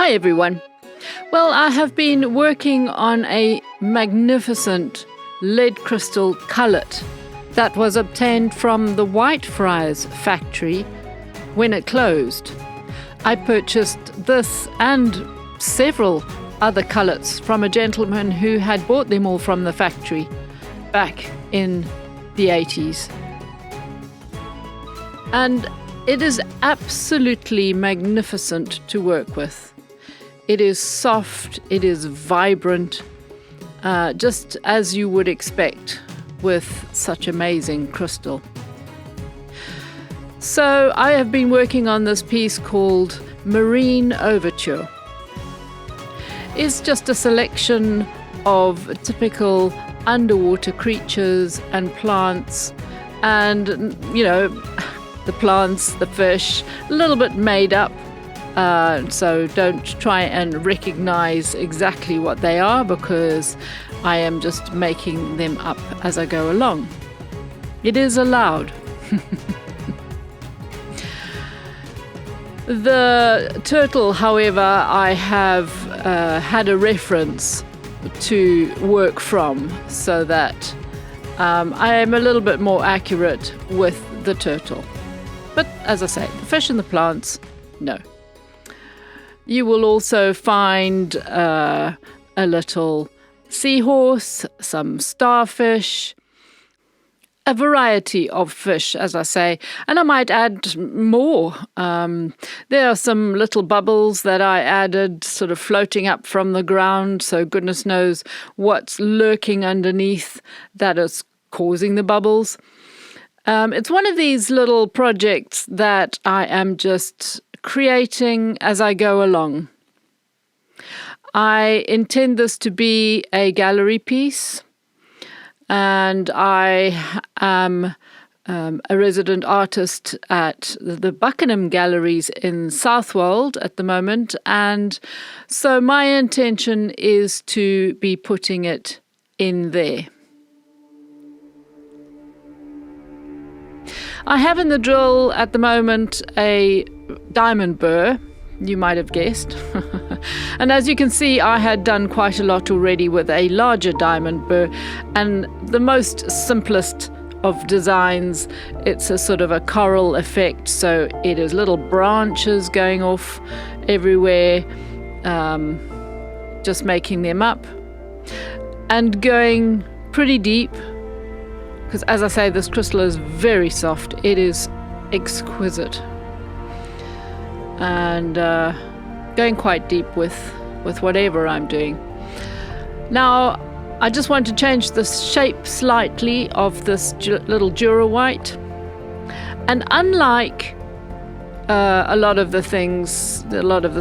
Hi everyone. Well, I have been working on a magnificent lead crystal cullet that was obtained from the Whitefriars factory when it closed. I purchased this and several other cullets from a gentleman who had bought them all from the factory back in the 80s. And it is absolutely magnificent to work with. It is soft, it is vibrant, just as you would expect with such amazing crystal. So I have been working on this piece called Marine Overture. It's just a selection of typical underwater creatures and plants and, the plants, the fish, a little bit made up. So don't try and recognize exactly what they are because I am just making them up as I go along. It is allowed. The turtle, however, I have had a reference to work from so that I am a little bit more accurate with the turtle. But as I say, the fish and the plants, no. You will also find a little seahorse, some starfish, a variety of fish, as I say, and I might add more. There are some little bubbles that I added sort of floating up from the ground, so goodness knows what's lurking underneath that is causing the bubbles. It's one of these little projects that I am just creating as I go along. I intend this to be a gallery piece, and I am a resident artist at the Buckingham Galleries in Southwold at the moment, and so my intention is to be putting it in there. I have in the drill at the moment a diamond burr, you might have guessed. And as you can see, I had done quite a lot already with a larger diamond burr, and the most simplest of designs, it's a sort of a coral effect, so it is little branches going off everywhere, just making them up and going pretty deep, because as I say, this crystal is very soft. It is exquisite. And going quite deep with whatever I'm doing. Now, I just want to change the shape slightly of this little Dura White. And unlike a lot of the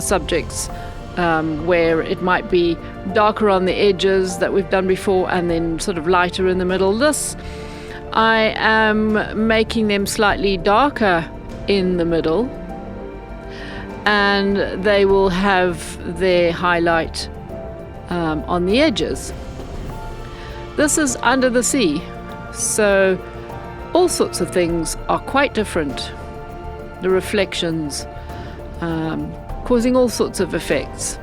subjects where it might be darker on the edges that we've done before and then sort of lighter in the middle, this I am making them slightly darker in the middle, and they will have their highlight on the edges. This is under the sea, so all sorts of things are quite different. The reflections causing all sorts of effects.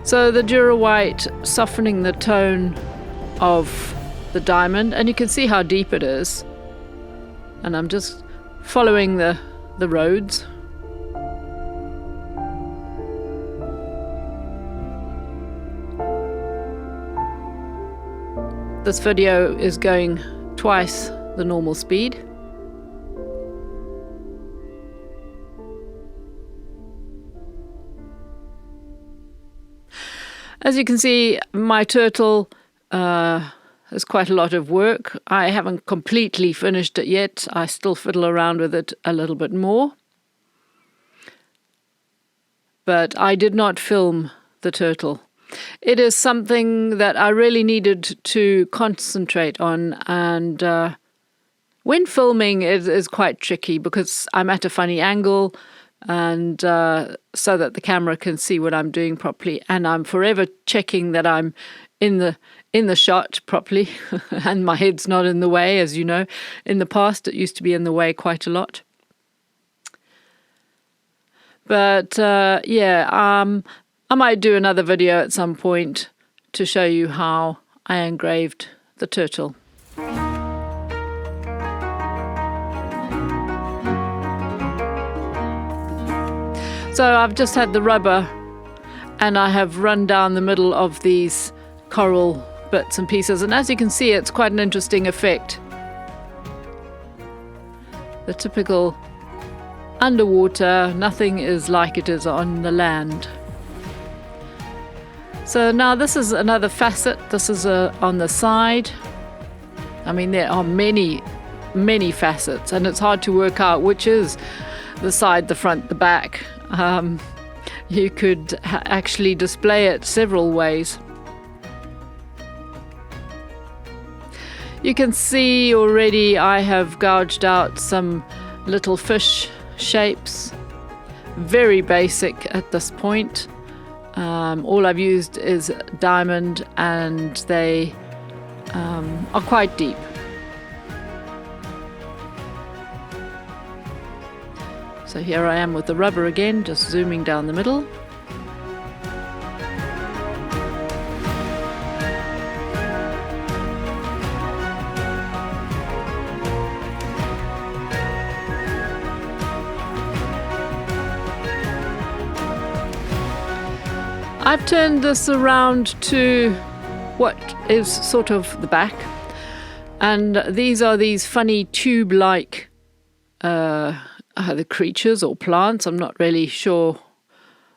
So the Dura White softening the tone of the diamond, and you can see how deep it is. And I'm just following the roads. This video is going twice the normal speed. As you can see, my turtle has quite a lot of work. I haven't completely finished it yet. I still fiddle around with it a little bit more. But I did not film the turtle. It is something that I really needed to concentrate on, and when filming it is quite tricky because I'm at a funny angle, and so that the camera can see what I'm doing properly, and I'm forever checking that I'm in the shot properly and my head's not in the way. As you know, in the past it used to be in the way quite a lot. But yeah, I might do another video at some point to show you how I engraved the turtle. So I've just had the rubber and I have run down the middle of these coral bits and pieces, and as you can see, it's quite an interesting effect. The typical underwater, nothing is like it is on the land. So now this is another facet. This is on the side. I mean, there are many facets, and it's hard to work out which is the side, the front, the back. You could actually display it several ways. You can see already I have gouged out some little fish shapes. Very basic at this point. All I've used is diamond, and they are quite deep. So here I am with the rubber again, just zooming down the middle. I've turned this around to what is sort of the back, and these are these funny tube-like either creatures or plants. I'm not really sure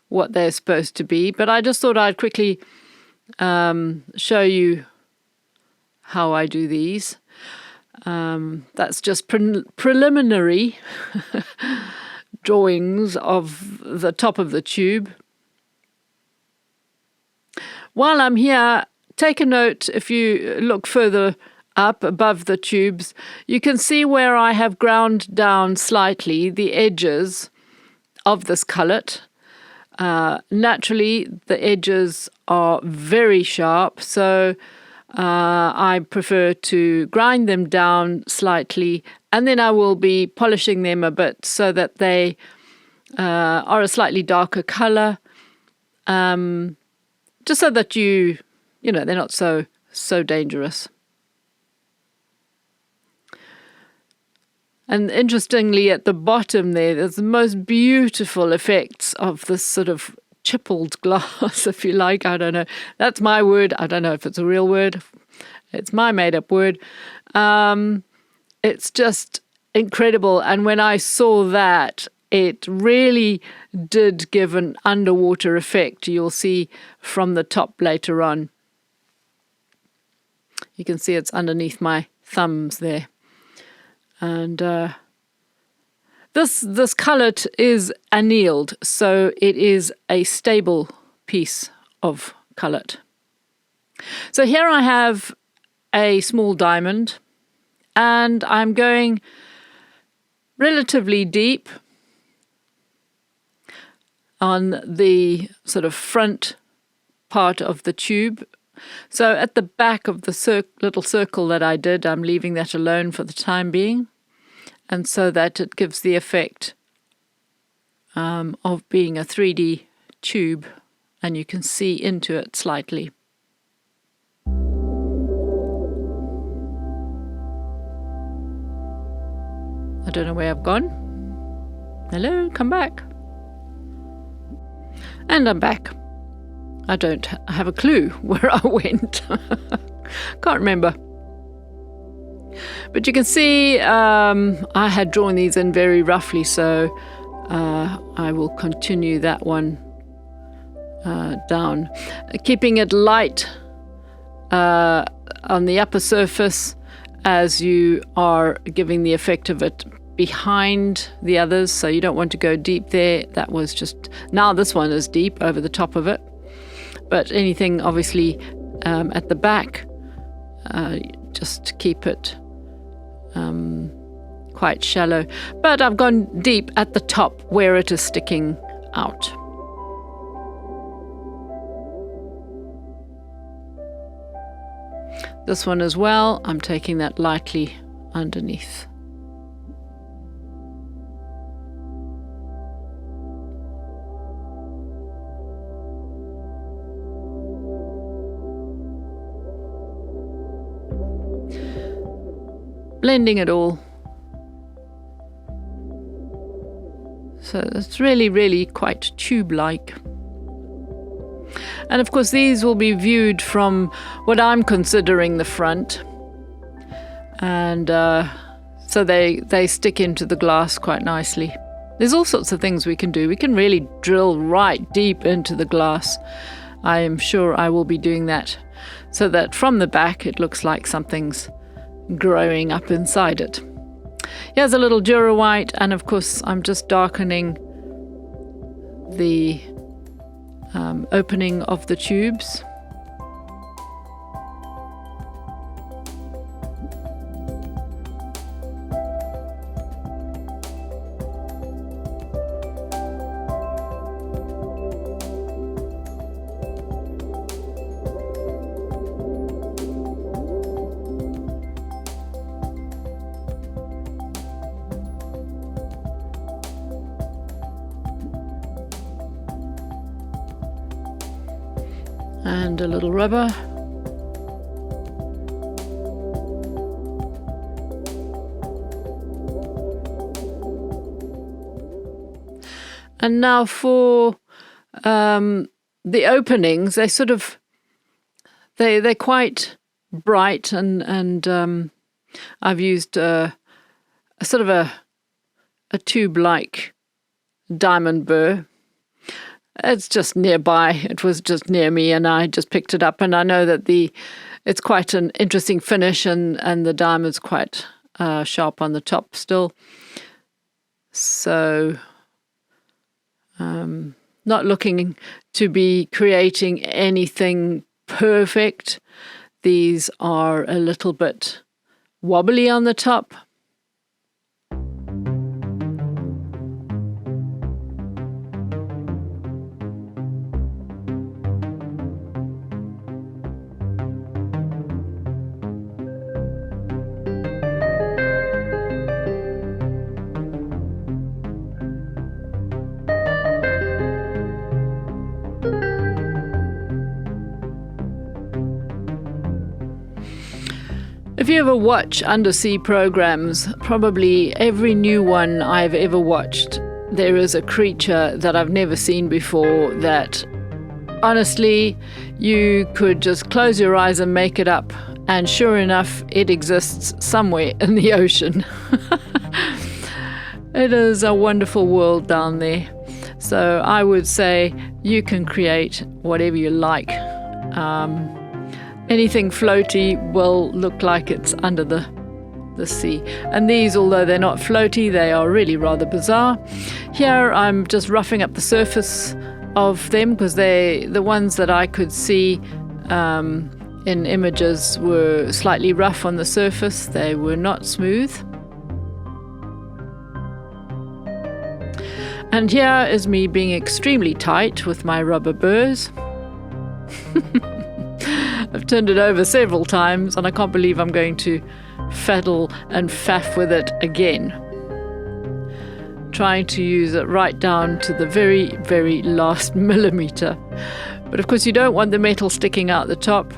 what they're supposed to be, but I just thought I'd quickly show you how I do these. That's just preliminary drawings of the top of the tube. While I'm here, take a note, if you look further up above the tubes, you can see where I have ground down slightly the edges of this cullet. Naturally, the edges are very sharp, so I prefer to grind them down slightly, and then I will be polishing them a bit so that they are a slightly darker color. Just so that you know, they're not so dangerous. And interestingly, at the bottom there's the most beautiful effects of this sort of chipped glass, if you like. I don't know. That's my word. I don't know if it's a real word. It's my made-up word. It's just incredible. And when I saw that, it really did give an underwater effect. You'll see from the top later on. You can see it's underneath my thumbs there. And this cullet is annealed, so it is a stable piece of cullet. So here I have a small diamond, and I'm going relatively deep on the sort of front part of the tube. So at the back of the little circle that I did, I'm leaving that alone for the time being, and so that it gives the effect of being a 3D tube, and you can see into it slightly. I don't know where I've gone. Hello, come back. And I'm back. I don't have a clue where I went. Can't remember. But you can see I had drawn these in very roughly, so I will continue that one down. Keeping it light on the upper surface as you are giving the effect of it behind the others, so you don't want to go deep there. That was just, now this one is deep over the top of it, but anything obviously at the back, just keep it quite shallow. But I've gone deep at the top where it is sticking out. This one as well, I'm taking that lightly underneath. blending it all. So it's really, really quite tube-like. And of course these will be viewed from what I'm considering the front. And so they stick into the glass quite nicely. There's all sorts of things we can do. We can really drill right deep into the glass. I am sure I will be doing that, so that from the back it looks like something's growing up inside it. Here's a little Dura white, and of course I'm just darkening the opening of the tubes. And a little rubber. And now for the openings, they're quite bright, and I've used a sort of a tube-like diamond burr. It's just nearby. It was just near me, and I just picked it up. And I know that it's quite an interesting finish, and the diamond's quite sharp on the top still. So, not looking to be creating anything perfect. These are a little bit wobbly on the top. If you ever watch undersea programs, probably every new one I've ever watched, there is a creature that I've never seen before that, honestly, you could just close your eyes and make it up, and sure enough, it exists somewhere in the ocean. It is a wonderful world down there. So I would say you can create whatever you like. Anything floaty will look like it's under the sea. And these, although they're not floaty, they are really rather bizarre. Here I'm just roughing up the surface of them, because the ones that I could see in images were slightly rough on the surface. They were not smooth. And here is me being extremely tight with my rubber burrs. I've turned it over several times, and I can't believe I'm going to faddle and faff with it again. Trying to use it right down to the very, very last millimeter. But of course you don't want the metal sticking out the top.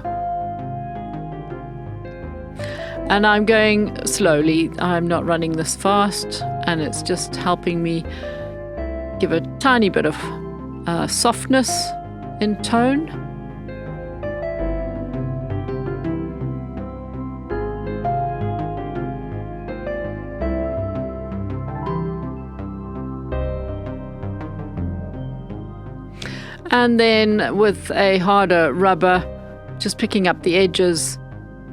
And I'm going slowly. I'm not running this fast, and it's just helping me give a tiny bit of softness in tone. And then with a harder rubber, just picking up the edges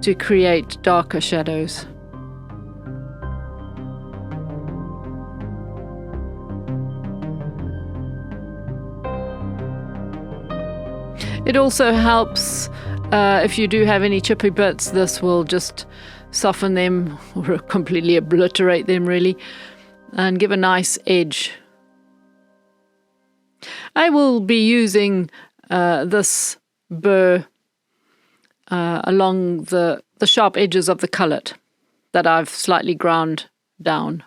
to create darker shadows. It also helps if you do have any chippy bits. This will just soften them or completely obliterate them, really, and give a nice edge. I will be using this burr along the sharp edges of the cullet that I've slightly ground down.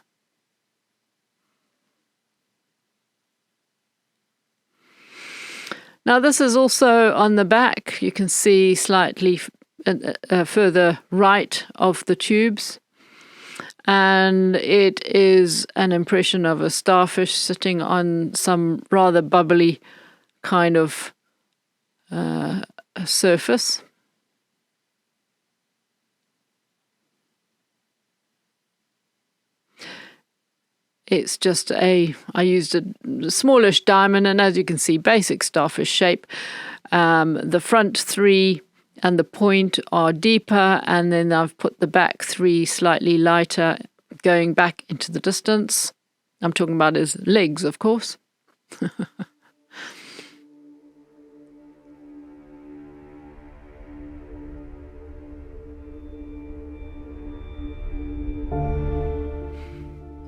Now this is also on the back. You can see slightly further right of the tubes. And it is an impression of a starfish sitting on some rather bubbly kind of surface. It's just I used a smallish diamond, and as you can see, basic starfish shape. The front 3 and the point are deeper, and then I've put the back 3 slightly lighter, going back into the distance. I'm talking about his legs, of course.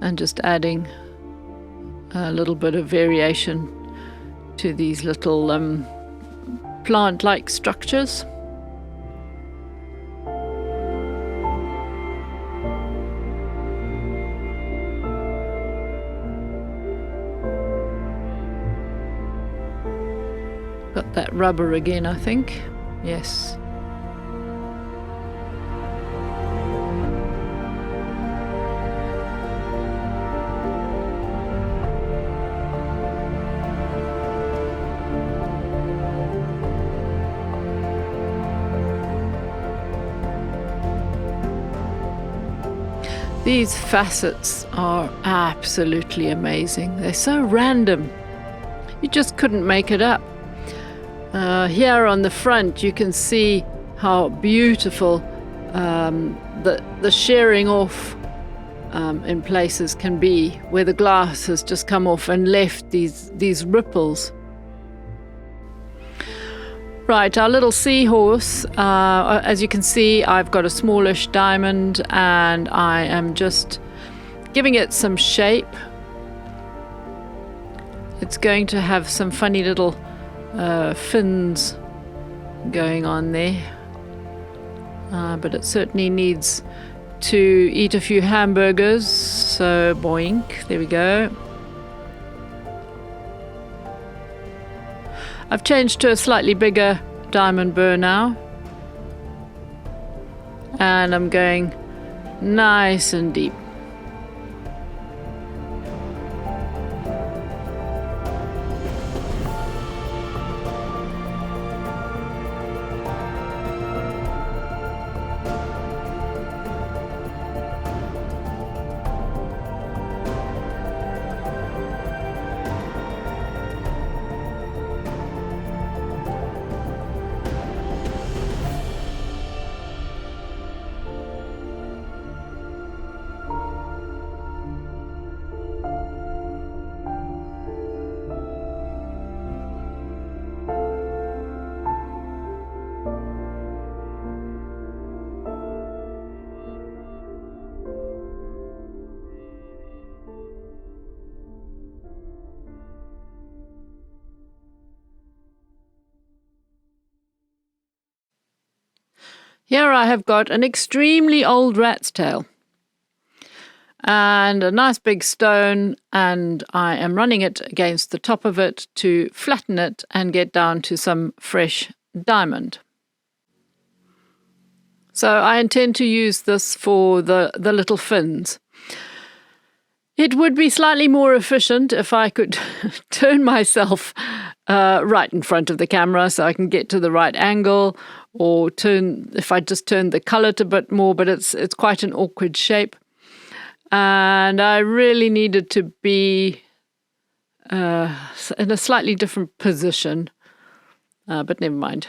And just adding a little bit of variation to these little plant-like structures. Got that rubber again, I think. Yes. These facets are absolutely amazing. They're so random. You just couldn't make it up. Here on the front you can see how beautiful the shearing off in places can be, where the glass has just come off and left these ripples. Right, our little seahorse, as you can see, I've got a smallish diamond and I am just giving it some shape. It's going to have some funny little fins going on there, but it certainly needs to eat a few hamburgers, so boink, there we go. I've changed to a slightly bigger diamond burr now, and I'm going nice and deep. Here I have got an extremely old rat's tail and a nice big stone, and I am running it against the top of it to flatten it and get down to some fresh diamond. So I intend to use this for the little fins. It would be slightly more efficient if I could turn myself right in front of the camera so I can get to the right angle, or if I just turn the cullet a bit more, but it's quite an awkward shape. And I really needed to be in a slightly different position, but never mind.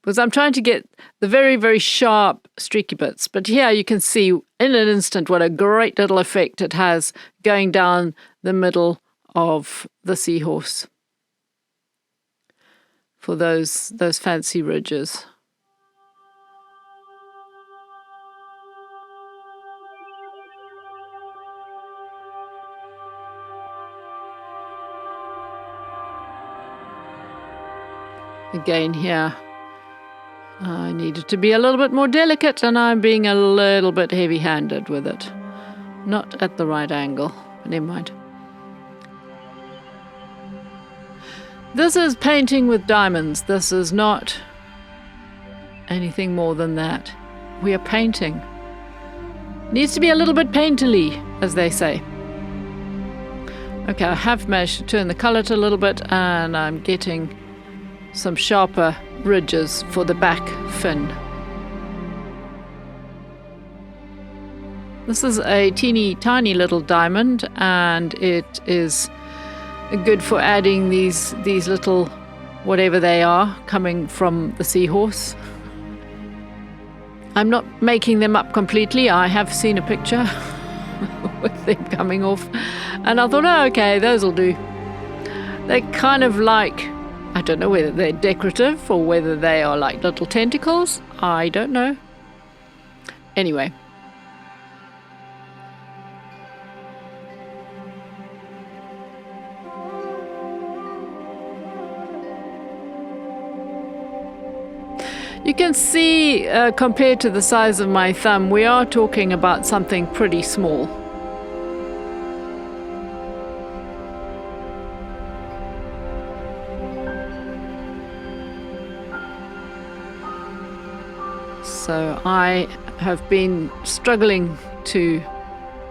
Because I'm trying to get the very, very sharp streaky bits. But here you can see in an instant what a great little effect it has going down the middle of the seahorse for those fancy ridges. Again here, I needed to be a little bit more delicate, and I'm being a little bit heavy-handed with it. Not at the right angle, but never mind. This is painting with diamonds. This is not anything more than that. We are painting. Needs to be a little bit painterly, as they say. Okay, I have managed to turn the cullet a little bit, and I'm getting some sharper ridges for the back fin. This is a teeny tiny little diamond, and it is good for adding these little whatever they are coming from the seahorse. I'm not making them up completely. I have seen a picture with them coming off, and I thought, oh, okay, those'll do. They're kind of like, I don't know whether they're decorative or whether they are like little tentacles. I don't know. Anyway. You can see, compared to the size of my thumb, we are talking about something pretty small. So I have been struggling to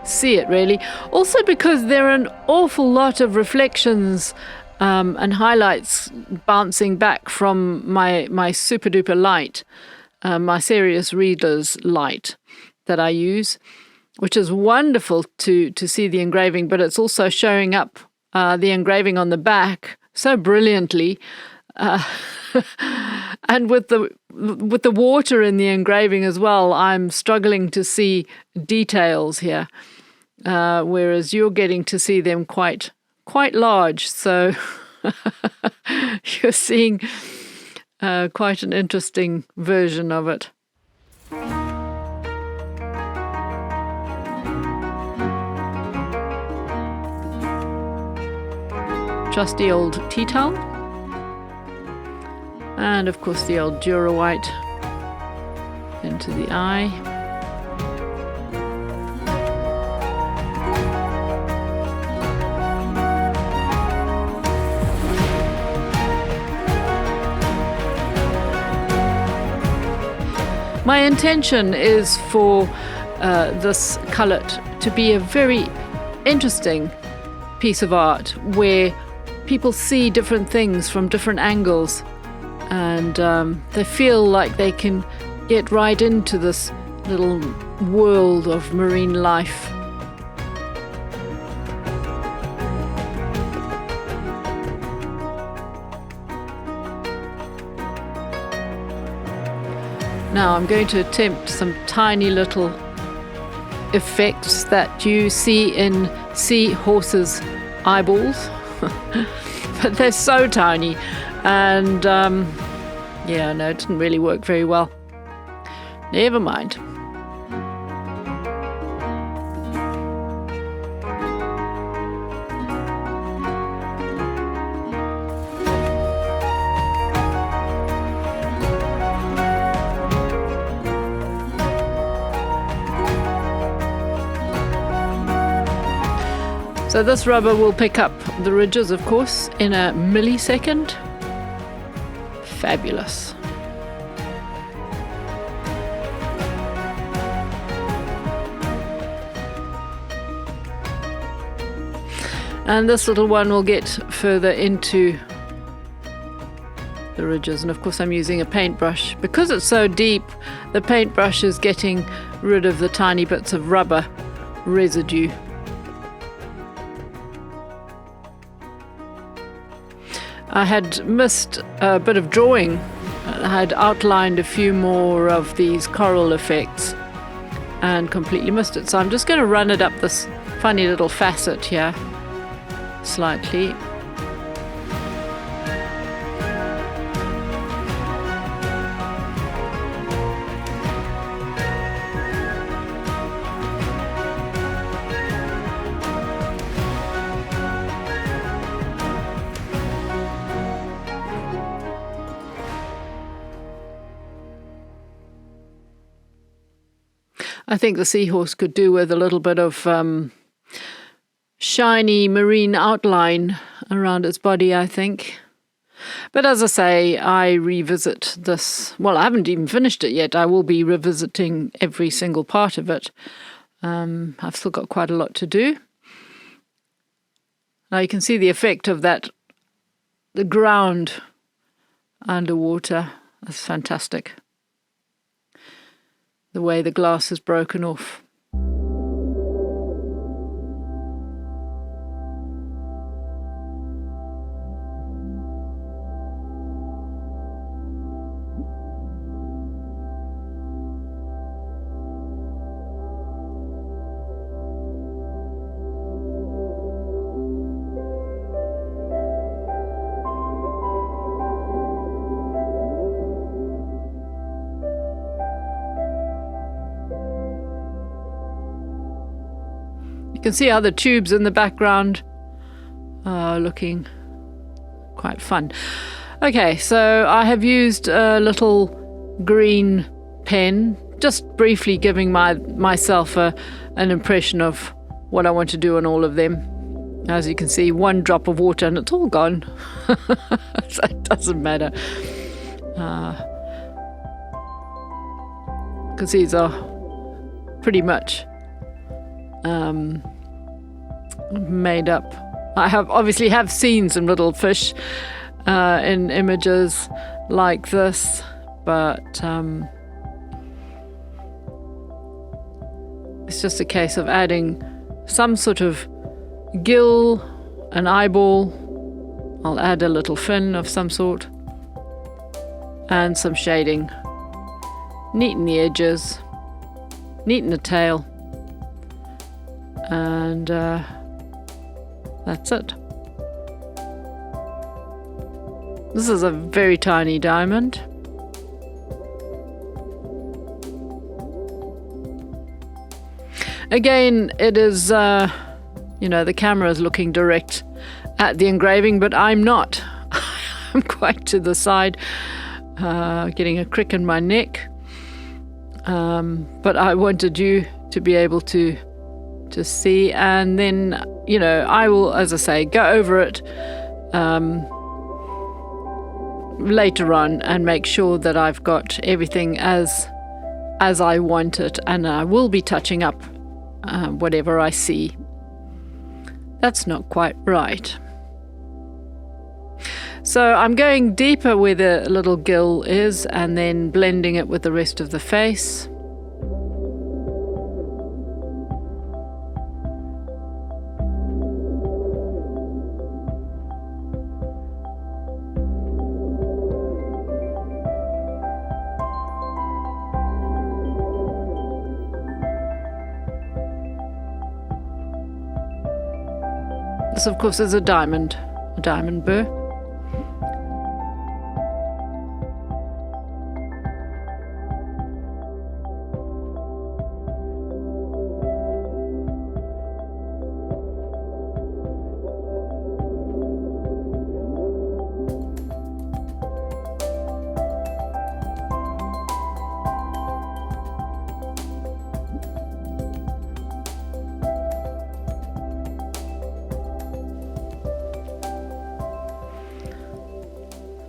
see it, really. Also because there are an awful lot of reflections and highlights bouncing back from my super duper light, my serious reader's light that I use, which is wonderful to see the engraving, but it's also showing up the engraving on the back so brilliantly. And with the water in the engraving as well, I'm struggling to see details here, whereas you're getting to see them quite large, so you're seeing quite an interesting version of it. Trusty old tea towel, and of course the old Dura White into the eye. My intention is for this cullet to be a very interesting piece of art where people see different things from different angles, and they feel like they can get right into this little world of marine life. Now I'm going to attempt some tiny little effects that you see in seahorses' eyeballs, but they're so tiny, and yeah, no, it didn't really work very well. Never mind. So this rubber will pick up the ridges, of course, in a millisecond. Fabulous. And this little one will get further into the ridges. And of course I'm using a paintbrush. Because it's so deep, the paintbrush is getting rid of the tiny bits of rubber residue. I had missed a bit of drawing. I had outlined a few more of these coral effects and completely missed it. So I'm just going to run it up this funny little facet here slightly. I think the seahorse could do with a little bit of shiny marine outline around its body, I think. But as I say, I revisit this. Well, I haven't even finished it yet. I will be revisiting every single part of it I've still got quite a lot to do. Now you can see the effect of that, the ground underwater. That's fantastic. The way the glass is broken off. You can see other tubes in the background looking quite fun. Okay, so I have used a little green pen, just briefly giving myself an impression of what I want to do on all of them. As you can see, one drop of water and it's all gone. So it doesn't matter. Because these are pretty much made up. I obviously have seen some little fish in images like this, but it's just a case of adding some sort of gill, an eyeball. I'll add a little fin of some sort and some shading. Neaten the edges, neaten the tail, and that's it. This is a very tiny diamond. Again, it is, the camera is looking direct at the engraving, but I'm not. I'm quite to the side, getting a crick in my neck. But I wanted you to be able to see, and then I will, as I say, go over it later on and make sure that I've got everything as I want it, and I will be touching up whatever I see that's not quite right. So I'm going deeper where the little gill is and then blending it with the rest of the face. This, of course, is a diamond burr.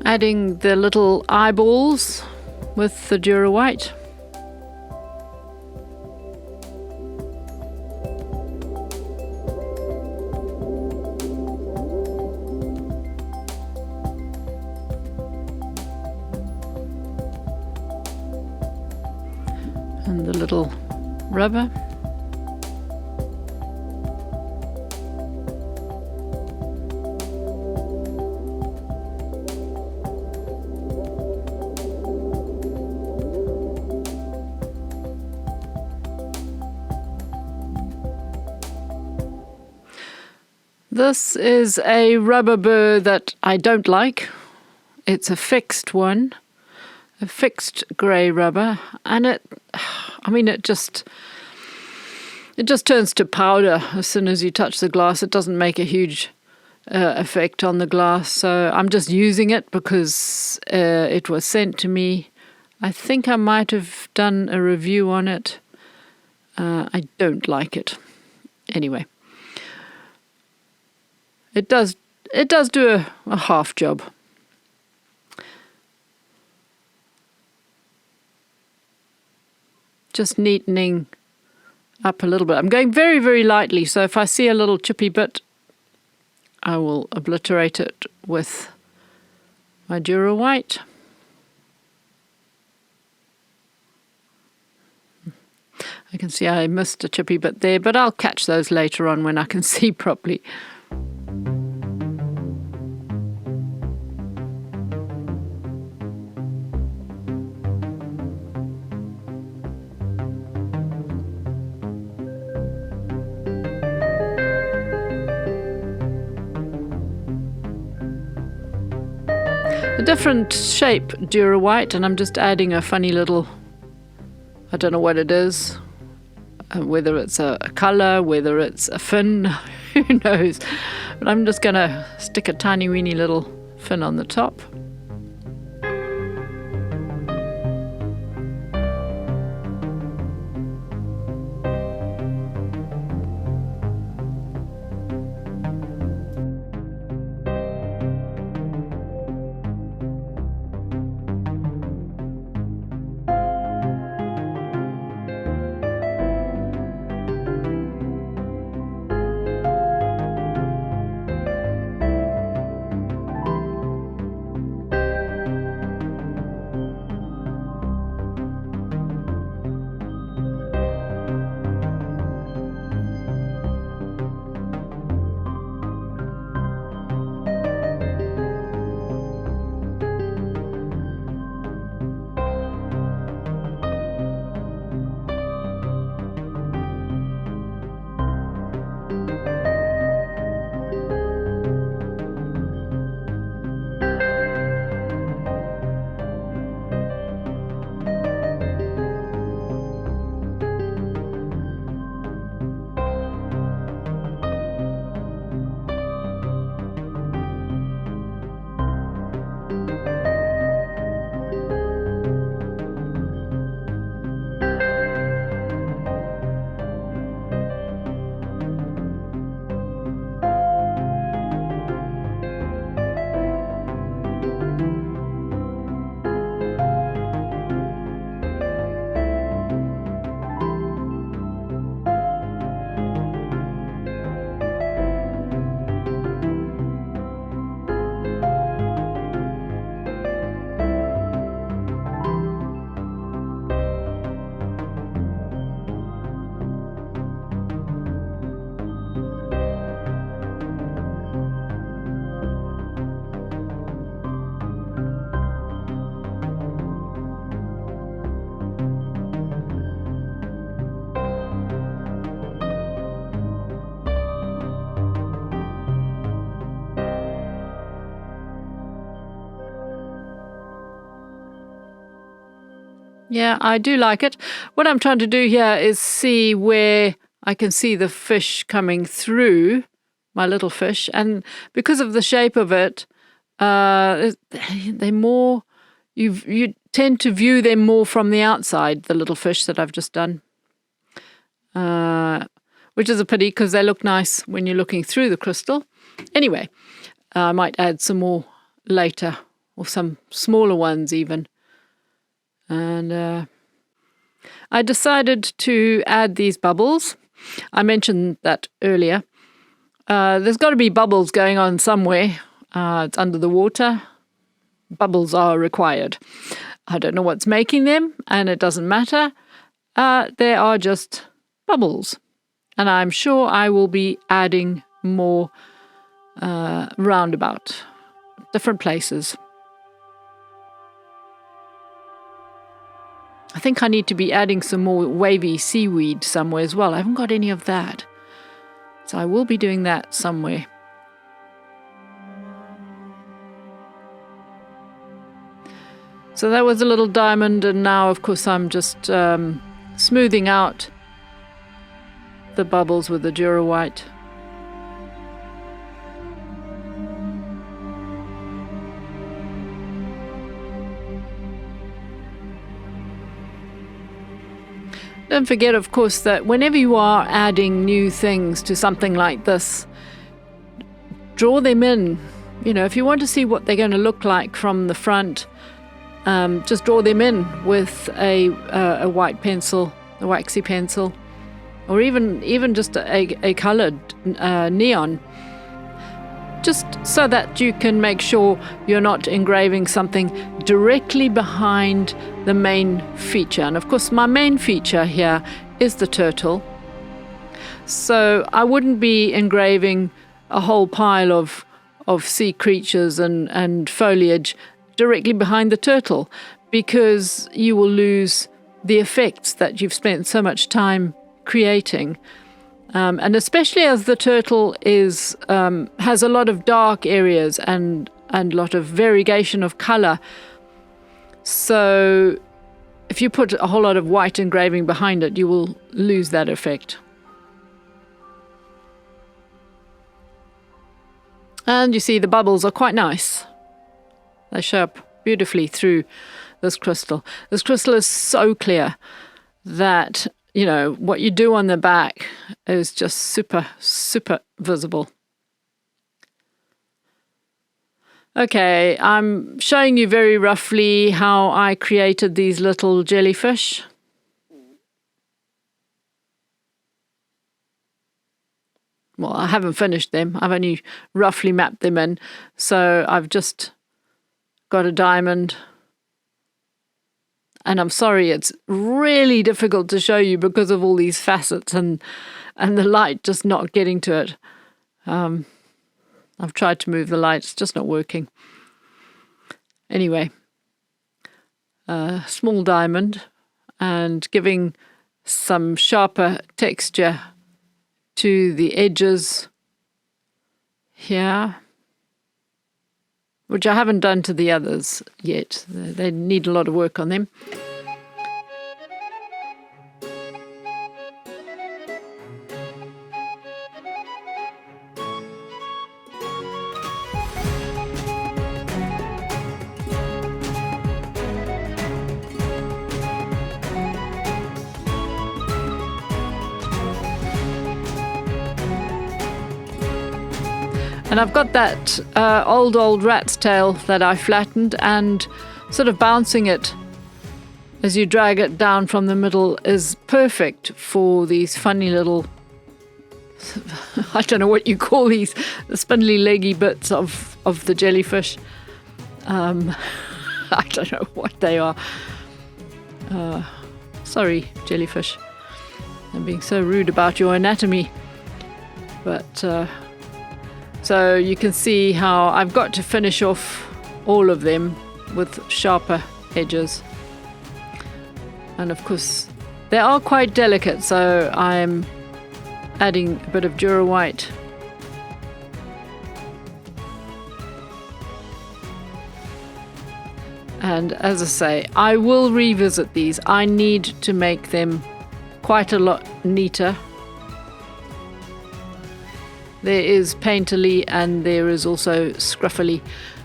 Adding the little eyeballs with the Dura White. And the little rubber. This is a rubber burr that I don't like. It's a fixed one, a fixed grey rubber, and it just turns to powder as soon as you touch the glass. It doesn't make a huge effect on the glass, so I'm just using it because it was sent to me. I think I might have done a review on it. I don't like it. Anyway. It does do a half job. Just neatening up a little bit. I'm going very, very lightly, so if I see a little chippy bit, I will obliterate it with my Dura White. I can see I missed a chippy bit there, but I'll catch those later on when I can see properly. A different shape Dura White, and I'm just adding a funny little, I don't know what it is, whether it's a colour, whether it's a fin, who knows. But I'm just going to stick a tiny weeny little fin on the top. Yeah, I do like it. What I'm trying to do here is see where I can see the fish coming through, my little fish. And because of the shape of it, they're more, you tend to view them more from the outside, the little fish that I've just done. Which is a pity because they look nice when you're looking through the crystal. Anyway, I might add some more later, or some smaller ones even. And I decided to add these bubbles. I mentioned that earlier. There's got to be bubbles going on somewhere. It's under the water. Bubbles are required. I don't know what's making them, and it doesn't matter. They are just bubbles. And I'm sure I will be adding more roundabout, different places. I think I need to be adding some more wavy seaweed somewhere as well. I haven't got any of that. So I will be doing that somewhere. So that was a little diamond, and now of course I'm just smoothing out the bubbles with the Dura White. Don't forget, of course, that whenever you are adding new things to something like this, draw them in. You know, if you want to see what they're going to look like from the front, just draw them in with a white pencil, a waxy pencil. or even just a coloured neon, just so that you can make sure you're not engraving something directly behind the main feature. And of course my main feature here is the turtle, so I wouldn't be engraving a whole pile of sea creatures and foliage directly behind the turtle, because you will lose the effects that you've spent so much time creating. And especially as the turtle has a lot of dark areas and a lot of variegation of colour. So if you put a whole lot of white engraving behind it, you will lose that effect. And you see the bubbles are quite nice. They show up beautifully through this crystal. This crystal is so clear that, you know, what you do on the back is just super, super visible. Okay, I'm showing you very roughly how I created these little jellyfish. Well, I haven't finished them. I've only roughly mapped them in. So I've just got a diamond. And I'm sorry, it's really difficult to show you because of all these facets and the light just not getting to it. I've tried to move the light, it's just not working. Anyway, a small diamond and giving some sharper texture to the edges here, which I haven't done to the others yet. They need a lot of work on them. And I've got that old rat's tail that I flattened, and sort of bouncing it as you drag it down from the middle is perfect for these funny little, I don't know what you call these, the spindly leggy bits of the jellyfish. I don't know what they are. Sorry, jellyfish. I'm being so rude about your anatomy. But so you can see how I've got to finish off all of them with sharper edges. And of course, they are quite delicate, so I'm adding a bit of Dura White. And as I say, I will revisit these. I need to make them quite a lot neater. There is painterly and there is also scruffily,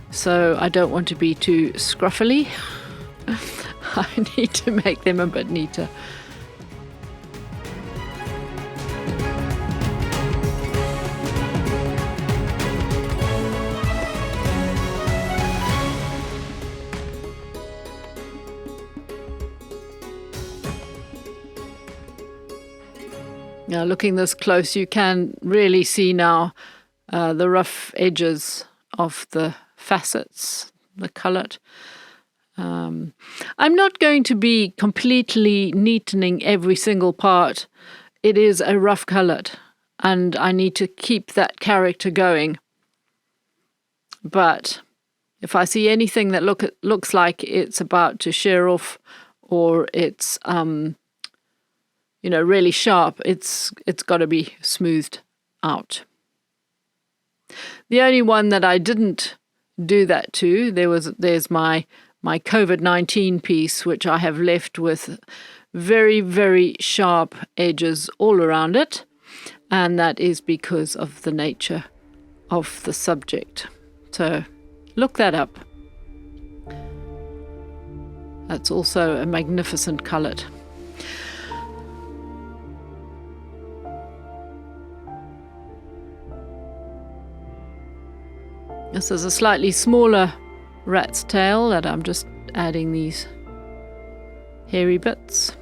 so I don't want to be too scruffily. I need to make them a bit neater. Now, looking this close, you can really see now the rough edges of the facets, the cullet. I'm not going to be completely neatening every single part. It is a rough cullet, and I need to keep that character going. But if I see anything that looks like it's about to shear off, or it's really sharp, it's got to be smoothed out. The only one that I didn't do that to, there's my COVID-19 piece, which I have left with very, very sharp edges all around it, and that is because of the nature of the subject. So look that up. That's also a magnificent cullet. This is a slightly smaller rat's tail that I'm just adding these hairy bits.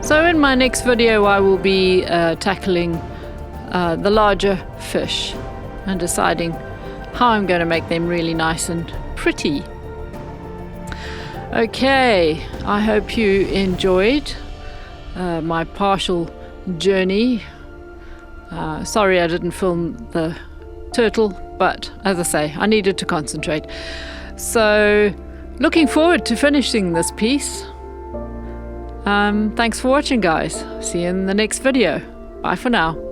So in my next video I will be tackling the larger fish and deciding how I'm going to make them really nice and pretty. Okay, I hope you enjoyed my partial journey. Sorry I didn't film the turtle, but as I say, I needed to concentrate. So, looking forward to finishing this piece. Thanks for watching, guys. See you in the next video. Bye for now.